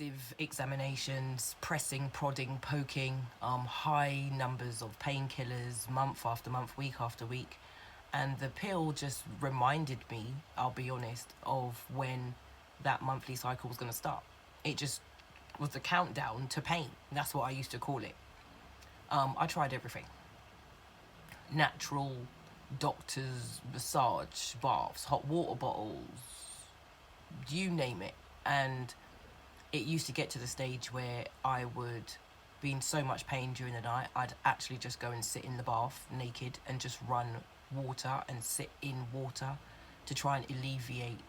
invasive examinations, pressing, prodding, poking, high numbers of painkillers, month after month, week after week. And the pill just reminded me, I'll be honest, of when that monthly cycle was going to start. It just was the countdown to pain. That's what I used to call it. I tried everything: natural, doctors, massage, baths, hot water bottles, you name it. And it used to get to the stage where I would be in so much pain during the night, I'd actually just go and sit in the bath naked and just run water and sit in water to try and alleviate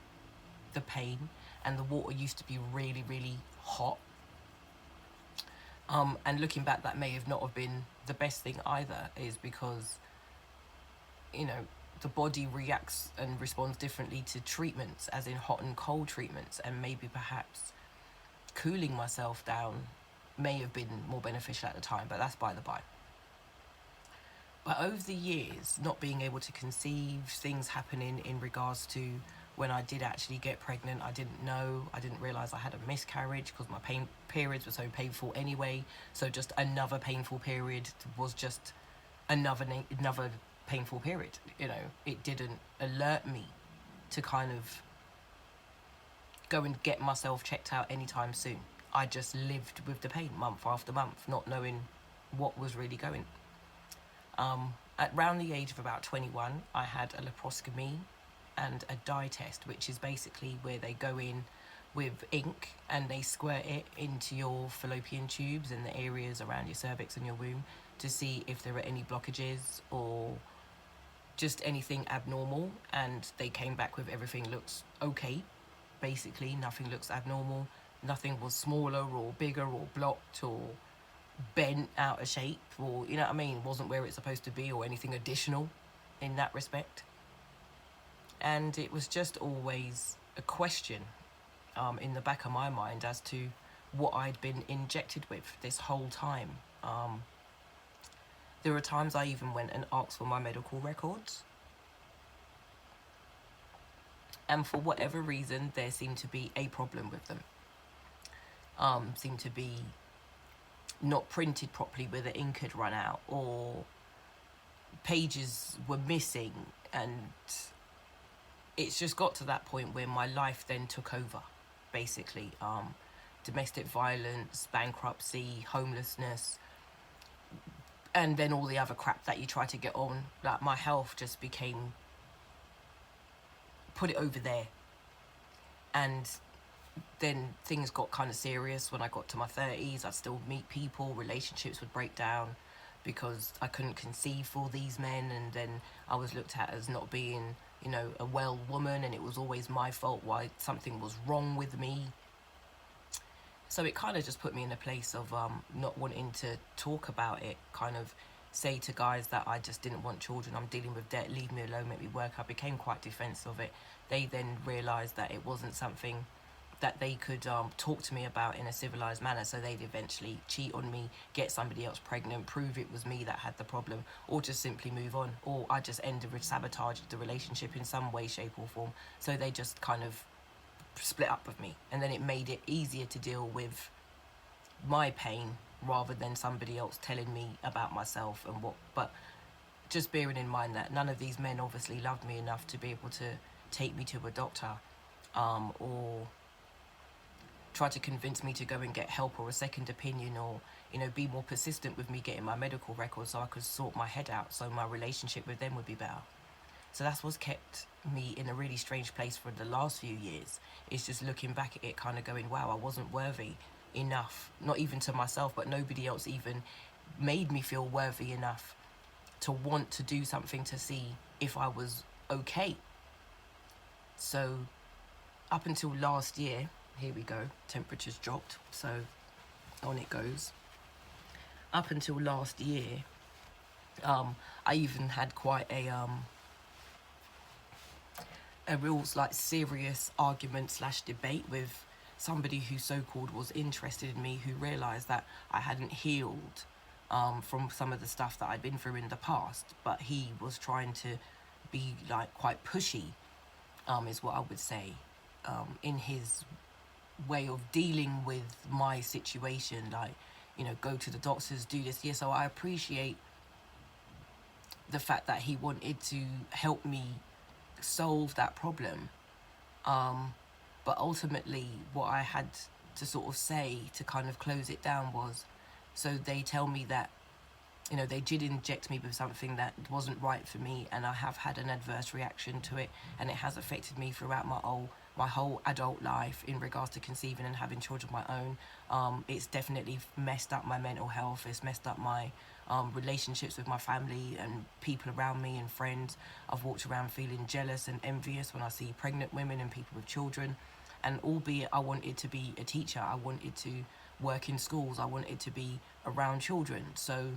the pain. And the water used to be really, really hot. And looking back, that may have not have been the best thing either, is because, you know, the body reacts and responds differently to treatments, as in hot and cold treatments, and maybe perhaps cooling myself down may have been more beneficial at the time, but that's by the by. But over the years, not being able to conceive, things happening in regards to when I did actually get pregnant, I didn't know, I didn't realise I had a miscarriage because my periods were so painful anyway. So just another painful period was just another painful period. You know, it didn't alert me to kind of go and get myself checked out anytime soon. I just lived with the pain month after month, not knowing what was really going. At around the age of about 21, I had a laparoscopy and a dye test, which is basically where they go in with ink and they squirt it into your fallopian tubes and the areas around your cervix and your womb to see if there are any blockages or just anything abnormal. And they came back with everything looks okay. Basically, nothing looks abnormal. Nothing was smaller or bigger or blocked or bent out of shape, or, you know what I mean, wasn't where it's supposed to be, or anything additional in that respect. And it was just always a question in the back of my mind as to what I'd been injected with this whole time. There were times I even went and asked for my medical records, and for whatever reason there seemed to be a problem with them. Seemed to be not printed properly, where the ink had run out, or pages were missing. And it's just got to that point where my life then took over, basically. Domestic violence, bankruptcy, homelessness, and then all the other crap that you try to get on. Like, my health just became, put it over there. And then things got kind of serious when I got to my 30s. I'd still meet people, relationships would break down because I couldn't conceive for these men, and then I was looked at as not being, you know, a well woman, and it was always my fault why something was wrong with me. So it kind of just put me in a place of not wanting to talk about it, kind of say to guys that I just didn't want children, I'm dealing with debt, leave me alone, make me work. I became quite defensive of it. They then realised that it wasn't something that they could talk to me about in a civilized manner, so they'd eventually cheat on me, get somebody else pregnant, prove it was me that had the problem, or just simply move on, or I just ended with sabotage the relationship in some way, shape or form. So they just kind of split up with me, and then it made it easier to deal with my pain rather than somebody else telling me about myself and what. But just bearing in mind that none of these men obviously loved me enough to be able to take me to a doctor, or try to convince me to go and get help or a second opinion, or, you know, be more persistent with me getting my medical records so I could sort my head out, so my relationship with them would be better. So that's what's kept me in a really strange place for the last few years. It's just looking back at it, kind of going, wow, I wasn't worthy enough, not even to myself, but nobody else even made me feel worthy enough to want to do something to see if I was okay. So up until last year, here we go, temperatures dropped, so on it goes. Up until last year, I even had quite a real, like, serious argument slash debate with somebody who so-called was interested in me, who realised that I hadn't healed from some of the stuff that I'd been through in the past, but he was trying to be, like, quite pushy, is what I would say, in his way of dealing with my situation, like, you know, go to the doctors, do this. Yeah, so I appreciate the fact that he wanted to help me solve that problem. But ultimately, what I had to sort of say to kind of close it down was, so they tell me that, you know, they did inject me with something that wasn't right for me, and I have had an adverse reaction to it, and it has affected me throughout my whole adult life in regards to conceiving and having children of my own. It's definitely messed up my mental health. It's messed up my relationships with my family and people around me and friends. I've walked around feeling jealous and envious when I see pregnant women and people with children. And albeit I wanted to be a teacher, I wanted to work in schools, I wanted to be around children. So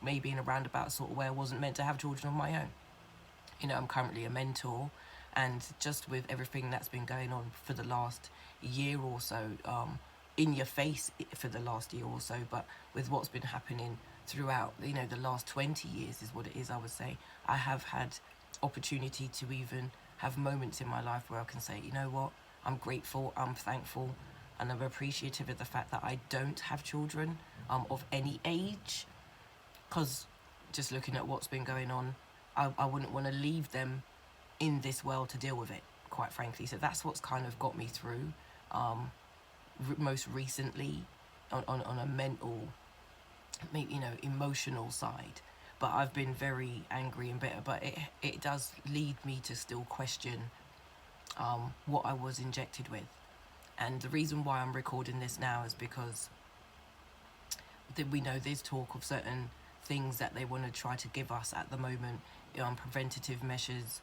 maybe in a roundabout sort of way, I wasn't meant to have children of my own. You know, I'm currently a mentor, and just with everything that's been going on for the last year or so, in your face for the last year or so, but with what's been happening throughout, you know, the last 20 years is what it is, I would say, I have had opportunity to even have moments in my life where I can say, you know what, I'm grateful, I'm thankful, and I'm appreciative of the fact that I don't have children of any age, because just looking at what's been going on, I wouldn't want to leave them in this world to deal with it, quite frankly. So that's what's kind of got me through most recently on a mental, maybe, you know, emotional side. But I've been very angry and bitter, but it does lead me to still question what I was injected with. And the reason why I'm recording this now is because we know there's talk of certain things that they want to try to give us at the moment, preventative measures,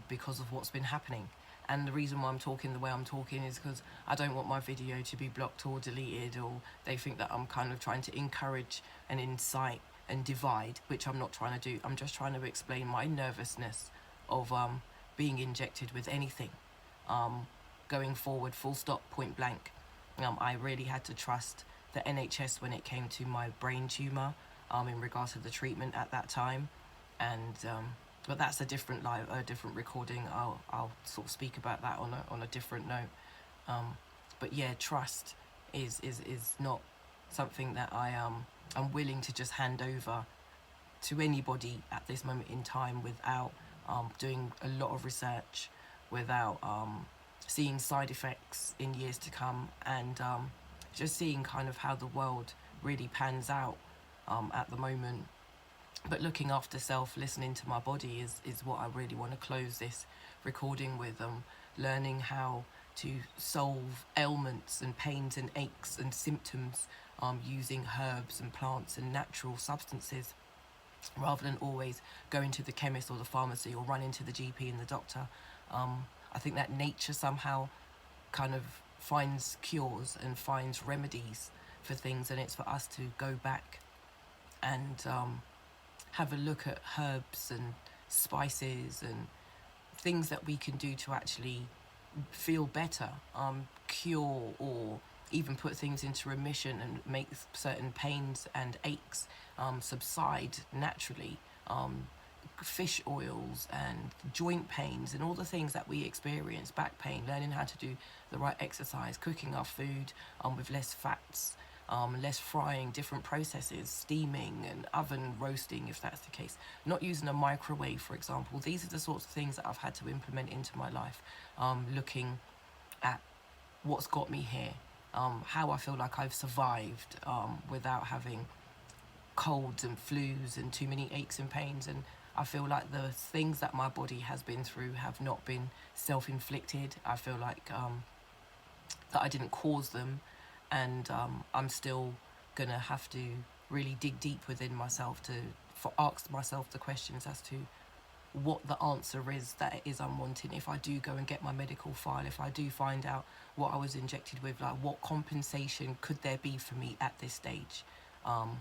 because of what's been happening. And the reason why I'm talking the way I'm talking is because I don't want my video to be blocked or deleted, or they think that I'm kind of trying to encourage and incite and divide, which I'm not trying to do. I'm just trying to explain my nervousness of being injected with anything. Going forward, full stop, point blank. I really had to trust the NHS when it came to my brain tumour, in regards to the treatment at that time. And but that's a different different recording. I'll sort of speak about that on a different note. But yeah, trust is not something that I'm willing to just hand over to anybody at this moment in time without doing a lot of research, without seeing side effects in years to come, and just seeing kind of how the world really pans out at the moment. But looking after self, listening to my body is what I really want to close this recording with. Learning how to solve ailments and pains and aches and symptoms using herbs and plants and natural substances, rather than always going to the chemist or the pharmacy or running to the GP and the doctor. I think that nature somehow kind of finds cures and finds remedies for things, and it's for us to go back and have a look at herbs and spices and things that we can do to actually feel better, cure, or even put things into remission and make certain pains and aches subside naturally. Fish oils and joint pains and all the things that we experience, back pain, learning how to do the right exercise, cooking our food with less fats, less frying, different processes, steaming and oven roasting if that's the case, not using a microwave, for example. These are the sorts of things that I've had to implement into my life, looking at what's got me here, how I feel like I've survived without having colds and flus and too many aches and pains. And I feel like the things that my body has been through have not been self-inflicted. I feel like that I didn't cause them, and I'm still gonna have to really dig deep within myself to ask myself the questions as to what the answer is that it is I'm wanting. If I do go and get my medical file, if I do find out what I was injected with, like what compensation could there be for me at this stage?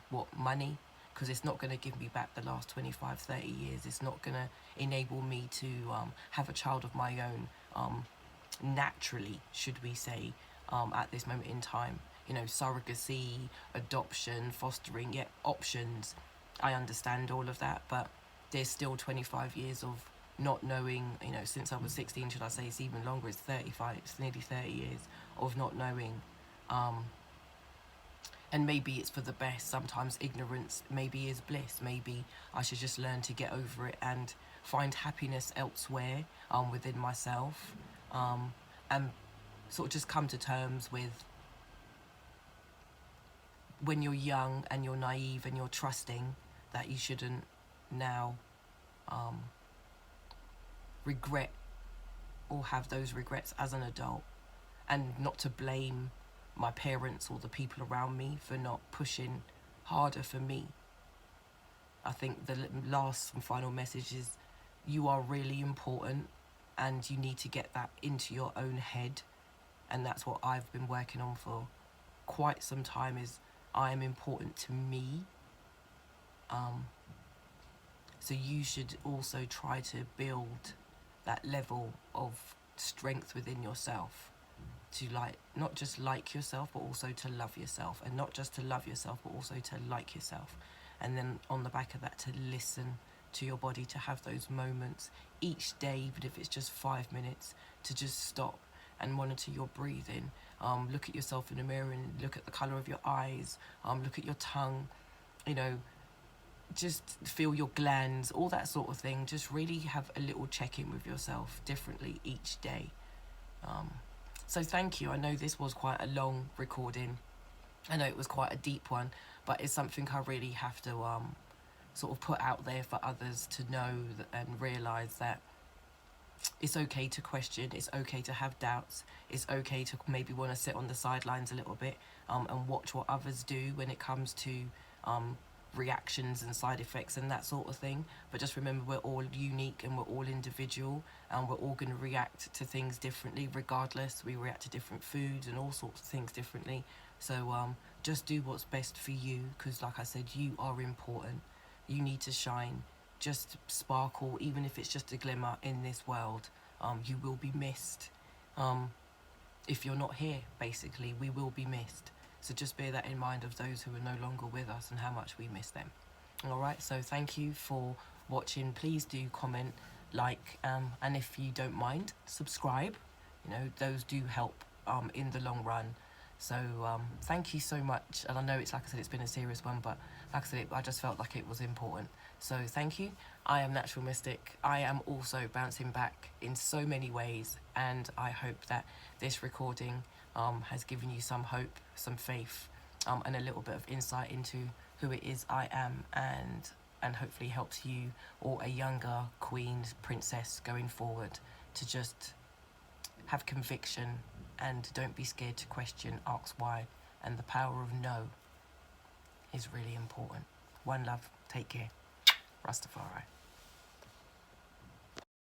What money? Because it's not going to give me back the last 25, 30 years. It's not going to enable me to have a child of my own naturally, should we say, at this moment in time. You know, surrogacy, adoption, fostering, yeah, options. I understand all of that, but there's still 25 years of not knowing, you know, since I was 16, should I say, it's even longer, it's 35, it's nearly 30 years of not knowing. And maybe it's for the best. Sometimes ignorance maybe is bliss. Maybe I should just learn to get over it and find happiness elsewhere, within myself, and sort of just come to terms with, when you're young and you're naive and you're trusting, that you shouldn't now regret or have those regrets as an adult, and not to blame my parents or the people around me for not pushing harder for me. I think the last and final message is, you are really important, and you need to get that into your own head. And that's what I've been working on for quite some time, is I am important to me. So you should also try to build that level of strength within yourself, to like, not just like yourself, but also to love yourself, and not just to love yourself, but also to like yourself. And then on the back of that, to listen to your body, to have those moments each day, even if it's just 5 minutes, to just stop and monitor your breathing. Look at yourself in the mirror and look at the colour of your eyes, look at your tongue, you know, just feel your glands, all that sort of thing. Just really have a little check-in with yourself differently each day. So thank you. I know this was quite a long recording. I know it was quite a deep one, but it's something I really have to sort of put out there for others to know and realise that it's okay to question, it's okay to have doubts, it's okay to maybe want to sit on the sidelines a little bit, and watch what others do when it comes to reactions and side effects and that sort of thing. But just remember, we're all unique and we're all individual, and we're all going to react to things differently regardless. We react to different foods and all sorts of things differently. So just do what's best for you, because like I said, you are important. You need to shine. Just sparkle, even if it's just a glimmer in this world. You will be missed. If you're not here, basically, we will be missed. So just bear that in mind, of those who are no longer with us and how much we miss them. Alright, so thank you for watching. Please do comment, like, and if you don't mind, subscribe. You know, those do help in the long run. So thank you so much. And I know it's, like I said, it's been a serious one, but like I said, I just felt like it was important. So thank you. I am Natural Mystic. I am also bouncing back in so many ways, and I hope that this recording has given you some hope, some faith, and a little bit of insight into who it is I am, and hopefully helps you, or a younger queen, princess going forward, to just have conviction and don't be scared to question, ask why, and the power of no is really important. One love, take care. Rastafari.